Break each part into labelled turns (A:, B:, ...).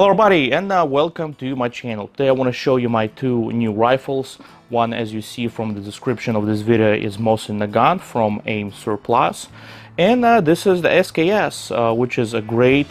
A: Hello everybody, and welcome to my channel. Today I want to show you my two new rifles. One, as you see from the description of this video, is Mosin Nagant from AIM Surplus, and this is the SKS, which is a great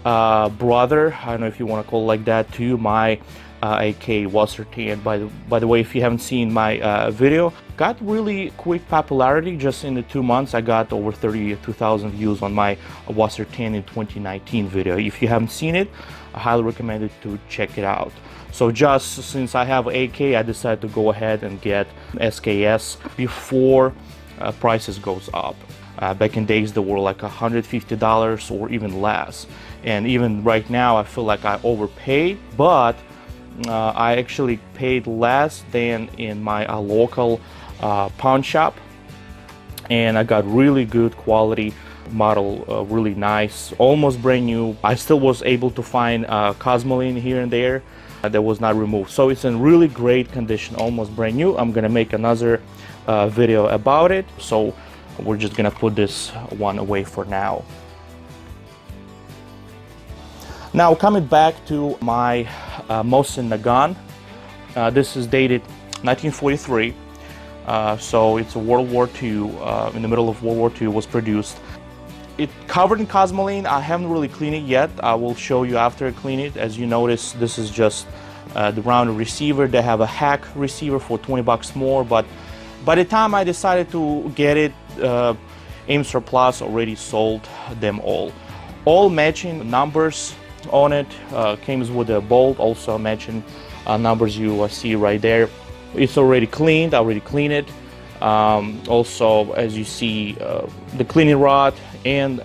A: brother, I don't know if you want to call it like that, to my AK Wasser Tan. By the way, if you haven't seen my video, got really quick popularity. Just in the 2 months I got over 32,000 views on my Wasser Tan in 2019 video. If you haven't seen it, I highly recommend it to check it out. So just since I have AK, I decided to go ahead and get SKS before prices goes up. Back in days they were like $150 or even less, and even right now I feel like I overpaid, but I actually paid less than in my local pawn shop, and I got really good quality model, really nice, almost brand new. I still was able to find Cosmoline here and there that was not removed, so it's in really great condition, almost brand new. I'm gonna make another video about it, so we're just gonna put this one away for now. Now coming back to my Mosin Nagant, this is dated 1943, so it's a World War II, in the middle of World War II was produced. It covered in Cosmoline. I haven't really cleaned it yet. I will show you after I clean it. As you notice, this is just the round receiver. They have a hack receiver for 20 bucks more, but by the time I decided to get it, AIM Surplus already sold them all matching numbers on it. Came with a bolt, also matching numbers you see right there. It's already cleaned. I already cleaned it. Also, as you see, the cleaning rod and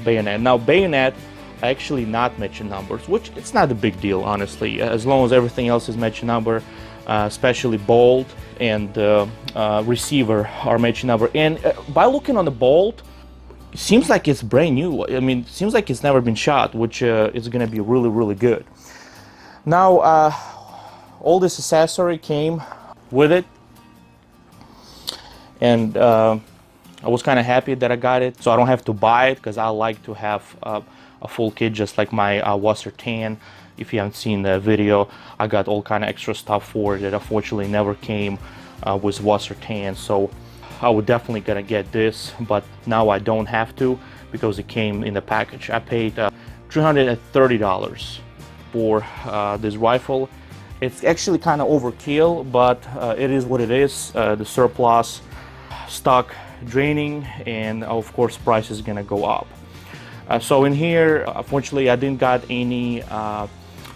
A: bayonet. Now bayonet actually not matching numbers, which it's not a big deal, honestly, as long as everything else is matching number, especially bolt and receiver are matching number. And by looking on the bolt, it seems like it's brand new. I mean, it seems like it's never been shot, which is going to be really good. Now all this accessory came with it, and I was kind of happy that I got it, so I don't have to buy it, because I like to have a full kit, just like my Wasser Tan. If you haven't seen the video, I got all kind of extra stuff for it that unfortunately never came with Wasser Tan, so I would definitely gonna get this, but now I don't have to because it came in the package. I paid $330 for this rifle. It's actually kind of overkill, but it is what it is. The surplus stock draining, and of course price is gonna go up. So in here, unfortunately I didn't got any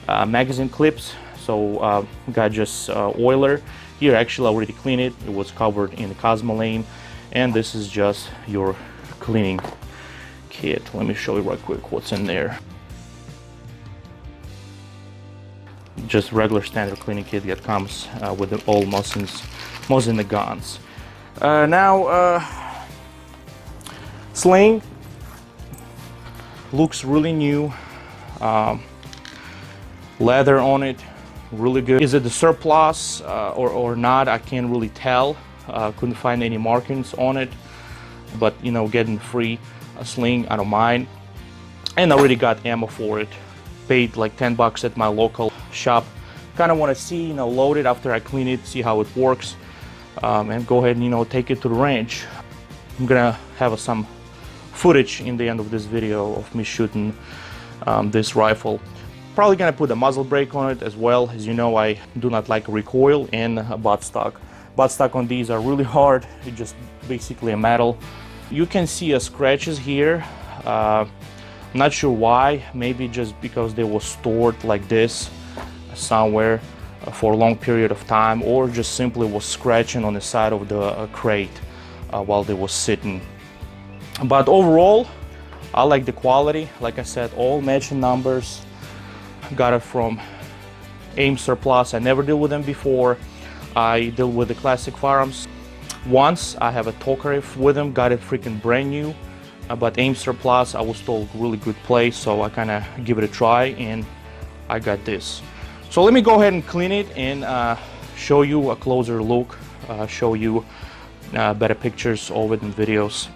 A: magazine clips, so got just oiler. Here actually I already cleaned it. It was covered in Cosmoline, and this is just your cleaning kit. Let me show you right quick what's in there. Just regular standard cleaning kit that comes with the all Mosin Nagants. Now sling looks really new, leather on it, really good. Is it the surplus or not? I can't really tell. Couldn't find any markings on it, but you know, getting free a sling, I don't mind. And I already got ammo for it. Paid like 10 bucks at my local shop. Kind of want to see, you know, load it after I clean it, see how it works, and go ahead and, you know, take it to the range. I'm gonna have some footage in the end of this video of me shooting this rifle. Probably gonna put a muzzle brake on it as well. As you know, I do not like recoil and buttstock. Buttstock on these are really hard. It's just basically a metal. You can see scratches here. Not sure why. Maybe just because they were stored like this somewhere for a long period of time, or just simply was scratching on the side of the crate while they were sitting. But overall, I like the quality. Like I said, all matching numbers. Got it from AIM Surplus. I never dealt with them before. I deal with the classic firearms. Once I have a Tokarev with them, got it freaking brand new. But AIM Surplus, I was told, really good place, so I kind of give it a try, and I got this. So let me go ahead and clean it and show you a closer look, show you better pictures of it in videos.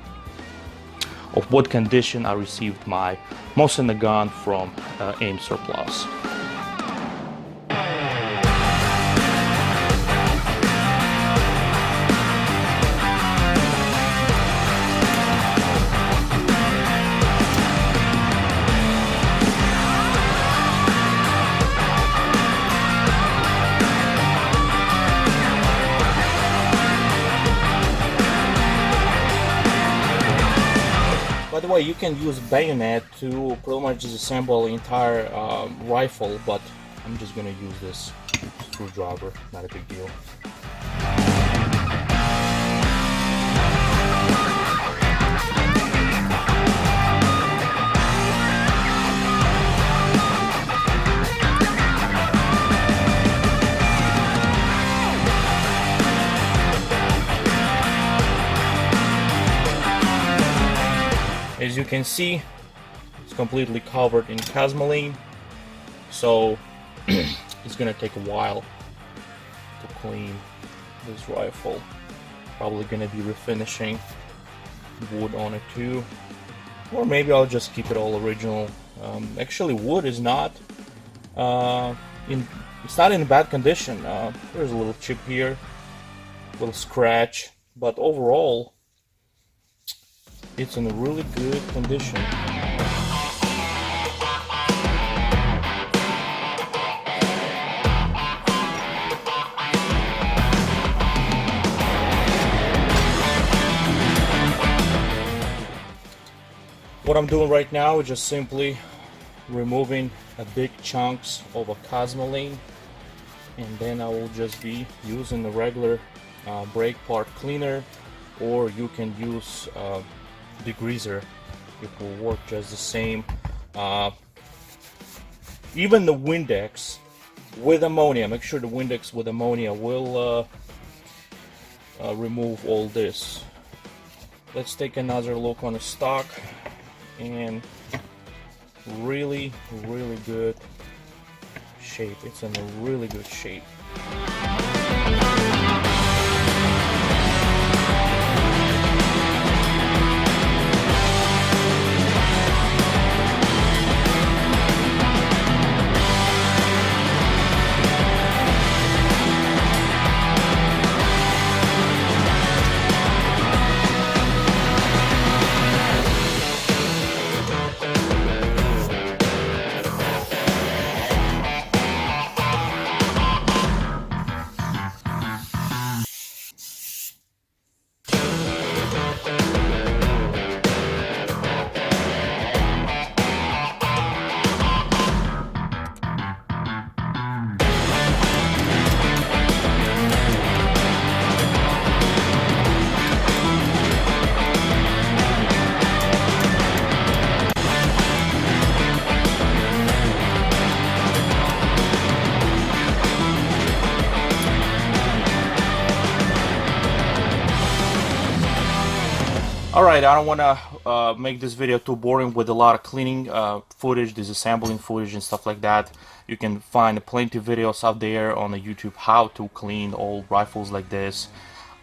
A: of what condition I received my Mosin Nagant from AIM Surplus. By the way, you can use bayonet to pretty much disassemble the entire rifle, but I'm just gonna use this screwdriver, not a big deal. As you can see, it's completely covered in Cosmoline, so it's gonna take a while to clean this rifle. Probably gonna be refinishing wood on it too, or maybe I'll just keep it all original. Actually, wood is not it's not in bad condition. There's a little chip here, a little scratch, but overall it's in a really good condition. What I'm doing right now is just simply removing a big chunks of a Cosmoline, and then I will just be using the regular brake part cleaner, or you can use degreaser. It will work just the same. Even the Windex with ammonia, make sure the Windex with ammonia will remove all this. Let's take another look on the stock, and really good shape. It's in a really good shape. Alright, I don't want to make this video too boring with a lot of cleaning footage, disassembling footage and stuff like that. You can find plenty of videos out there on the YouTube how to clean old rifles like this,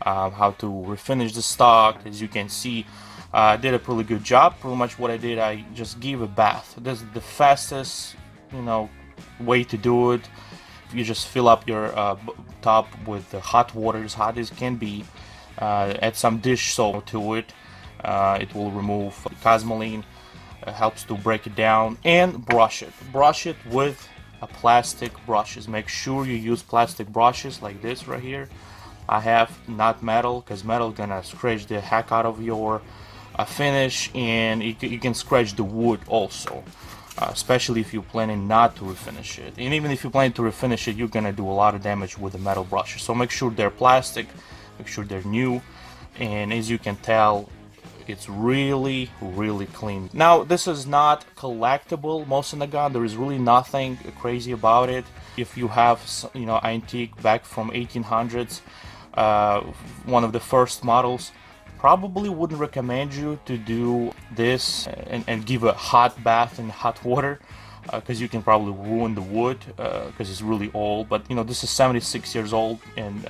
A: how to refinish the stock. As you can see, I did a pretty good job. Pretty much what I did, I just gave a bath. This is the fastest, way to do it. You just fill up your tub with the hot water, as hot as can be. Add some dish soap to it. It will remove Cosmoline, helps to break it down, and brush it. Brush it with a plastic brushes. Make sure you use plastic brushes like this right here. I have not metal, because metal gonna scratch the heck out of your finish, and you can scratch the wood also, especially if you're planning not to refinish it. And even if you plan to refinish it, you're gonna do a lot of damage with the metal brushes. So make sure they're plastic, make sure they're new, and as you can tell, it's really clean. Now, this is not collectible Mosin Nagant. There is really nothing crazy about it. If you have, antique back from 1800s, one of the first models, probably wouldn't recommend you to do this and give a hot bath in hot water, because you can probably ruin the wood, because it's really old. But this is 76 years old and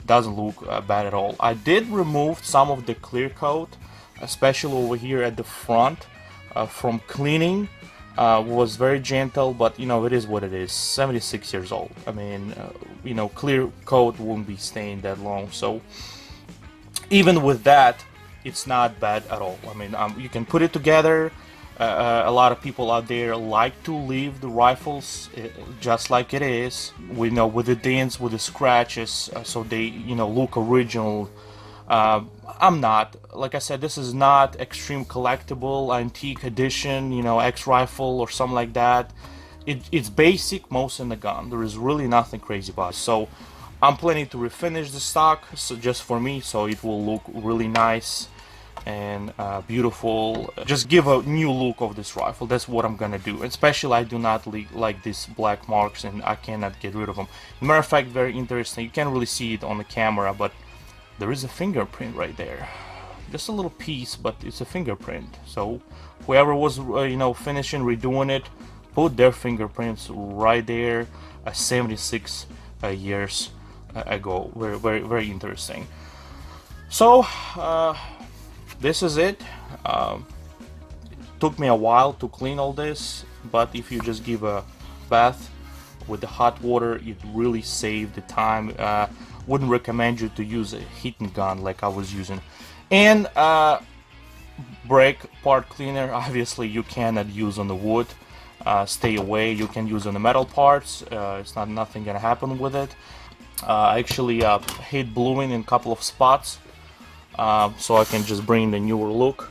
A: doesn't look bad at all. I did remove some of the clear coat especially over here at the front, from cleaning. Was very gentle, but you know, it is what it is. 76 years old. I mean, you know, clear coat won't be staying that long. So even with that, it's not bad at all. I mean, you can put it together. A lot of people out there like to leave the rifles just like it is. We know with the dents, with the scratches, so they, you know, look original. I'm not. Like I said, this is not extreme collectible, antique edition, you know, X rifle or something like that. It's basic Mosin Nagant. There is really nothing crazy about it. So I'm planning to refinish the stock, so just for me, so it will look really nice and beautiful. Just give a new look of this rifle. That's what I'm gonna do. Especially, I do not like these black marks, and I cannot get rid of them. Matter of fact, very interesting. You can't really see it on the camera, but there is a fingerprint right there. Just a little piece, but it's a fingerprint. So whoever was you know, finishing, redoing it, put their fingerprints right there 76 years ago. Very, very interesting. So this is it. Took me a while to clean all this, but if you just give a bath with the hot water, it really saved the time. Wouldn't recommend you to use a heating gun like I was using. And brake part cleaner, obviously you cannot use on the wood. Stay away. You can use on the metal parts. It's nothing gonna happen with it. I actually hit bluing in a couple of spots, so I can just bring the newer look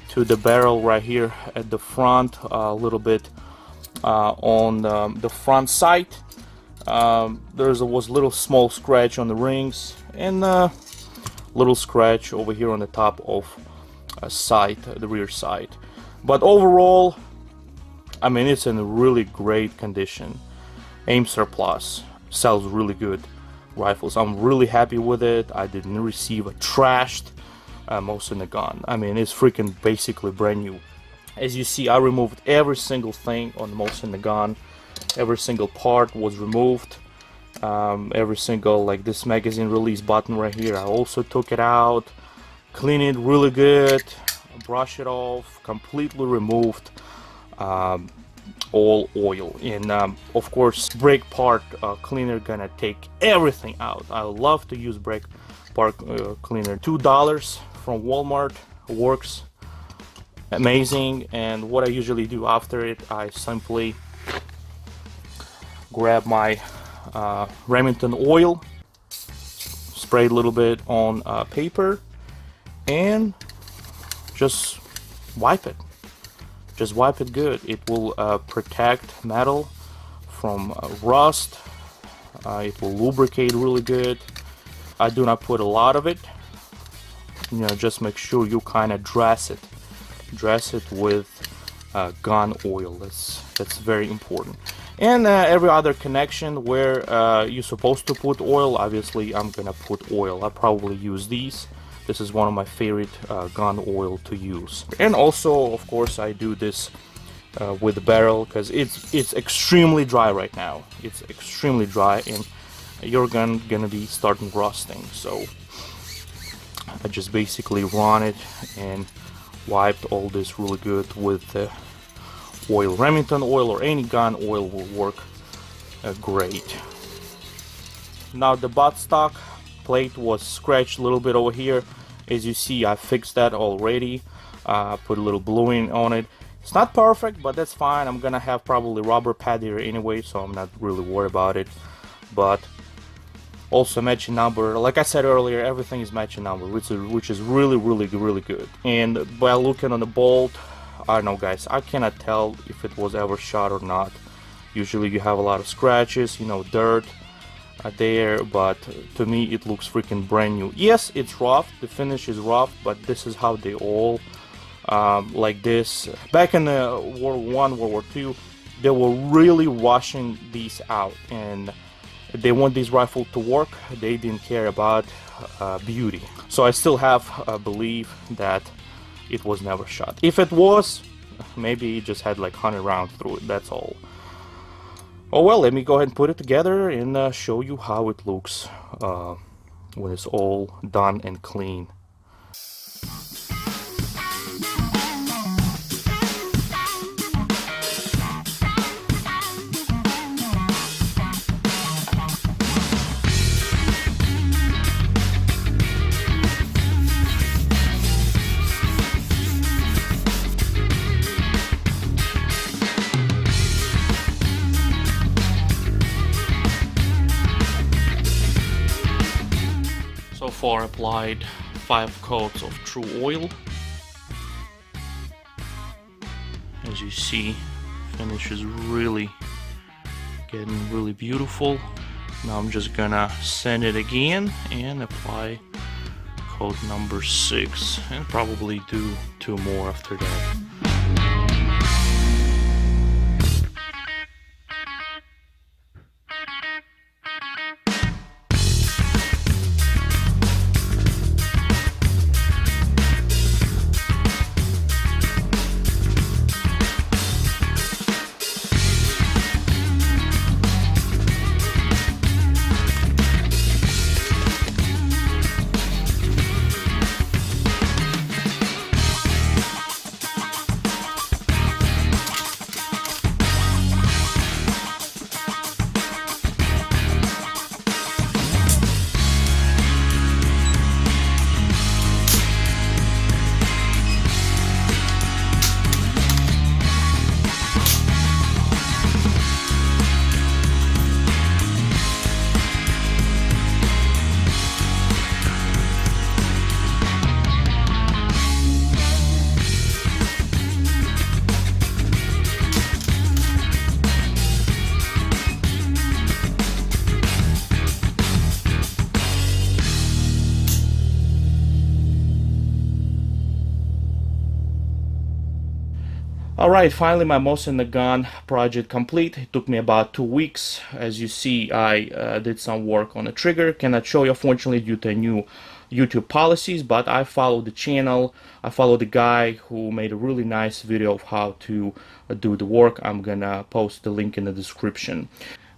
A: to the barrel right here at the front, a little bit on the front sight. Was a little small scratch on the rings, and little scratch over here on the top of sight, the rear sight. But overall, I mean, it's in really great condition. Aim Surplus sells really good rifles. I'm really happy with it. I didn't receive a trashed Mosin Nagant. I mean, it's freaking basically brand new. As you see, I removed every single thing on Mosin Nagant. Every single part was removed. Every single, like this magazine release button right here, I also took it out, clean it really good, brush it off, completely removed all oil. And of course, brake part cleaner gonna take everything out. I love to use brake part cleaner. $2 from Walmart, works amazing. And what I usually do after it, I simply grab my Remington oil, spray a little bit on paper, and just wipe it. Just wipe it good. It will protect metal from rust. It will lubricate really good. I do not put a lot of it. You know, just make sure you kind of dress it with gun oil. That's very important. And every other connection where you're supposed to put oil, obviously I'm gonna put oil. I probably use these. This is one of my favorite gun oil to use. And also, of course, I do this with the barrel, because it's extremely dry right now. It's extremely dry, and your gun gonna be starting rusting. So I just basically run it and wiped all this really good with the oil. Remington oil or any gun oil will work great. Now the buttstock plate was scratched a little bit over here. As you see, I fixed that already. Put a little bluing on it. It's not perfect, but that's fine. I'm gonna have probably rubber pad here anyway, so I'm not really worried about it. But also matching number, like I said earlier, everything is matching number, which is really good. And by looking on the bolt, I don't know, guys, I cannot tell if it was ever shot or not. Usually you have a lot of scratches, you know, dirt there, but to me it looks freaking brand new. Yes, it's rough, the finish is rough, but this is how they all like this. Back in the World War I, World War II, they were really washing these out, and they want this rifle to work. They didn't care about beauty. So I still have a belief that it was never shot. If it was, maybe it just had like 100 rounds through it, that's all. Oh well, let me go ahead and put it together and show you how it looks when it's all done and clean. far applied 5 coats of true oil. As you see, finish is really getting really beautiful. Now I'm just gonna sand it again and apply coat number 6, and probably do 2 more after that. Alright, finally my Mosin Nagant project complete. It took me about 2 weeks. As you see, I did some work on the trigger. Cannot show you, unfortunately, due to new YouTube policies, but I follow the channel. I follow the guy who made a really nice video of how to do the work. I'm gonna post the link in the description.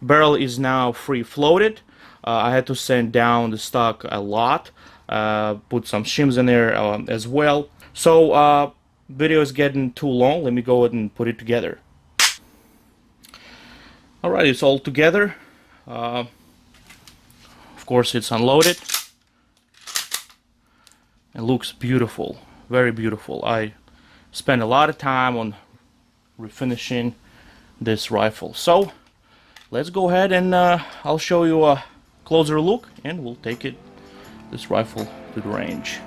A: Barrel is now free floated. I had to sand down the stock a lot, put some shims in there as well. So video is getting too long. Let me go ahead and put it together. Alright, it's all together. Of course, it's unloaded. It looks beautiful, very beautiful. I spent a lot of time on refinishing this rifle. So let's go ahead and I'll show you a closer look, and we'll take this rifle to the range.